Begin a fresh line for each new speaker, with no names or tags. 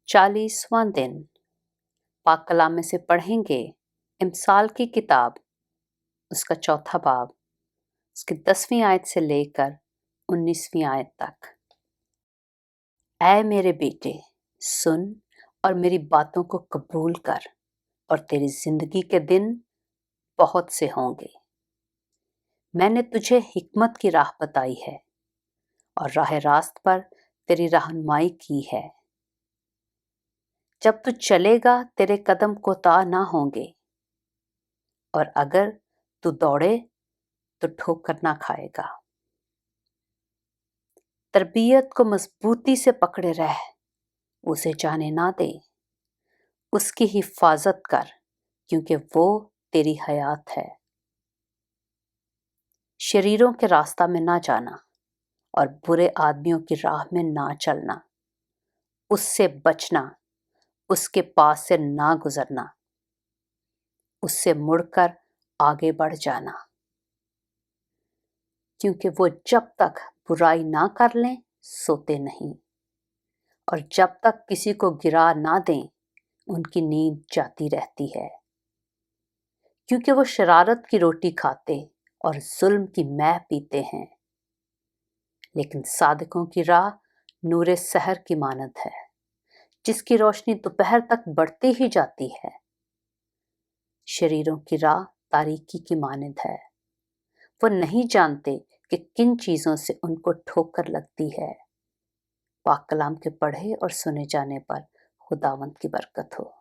40वां दिन पाक कलाम में से पढ़ेंगे इमसाल की किताब, उसका चौथा बाब, उसकी 10वीं आयत से लेकर 19वीं आयत तक। ऐ मेरे बेटे, सुन और मेरी बातों को कबूल कर, और तेरी जिंदगी के दिन बहुत से होंगे। मैंने तुझे हिकमत की राह बताई है और राह रास्त पर तेरी रहनुमाई की है। जब तू चलेगा तेरे कदम कोताह ना होंगे, और अगर तू दौड़े तो ठोकर ना खाएगा। तरबियत को मजबूती से पकड़े रह, उसे जाने ना दे, उसकी हिफाजत कर, क्योंकि वो तेरी हयात है। शरीरों के रास्ता में ना जाना और बुरे आदमियों की राह में ना चलना। उससे बचना, उसके पास से ना गुजरना, उससे मुड़कर आगे बढ़ जाना, क्योंकि वो जब तक बुराई ना कर लें सोते नहीं, और जब तक किसी को गिरा ना दें उनकी नींद जाती रहती है। क्योंकि वो शरारत की रोटी खाते और जुल्म की मैह पीते हैं। लेकिन सादिकों की राह नूरे सहर की मानद है, जिसकी रोशनी दोपहर तक बढ़ती ही जाती है। शरीरों की राह तारीकी की मानद है, वो नहीं जानते कि किन चीज़ों से उनको ठोकर लगती है। पाक कलाम के पढ़े और सुने जाने पर खुदावंद की बरकत हो।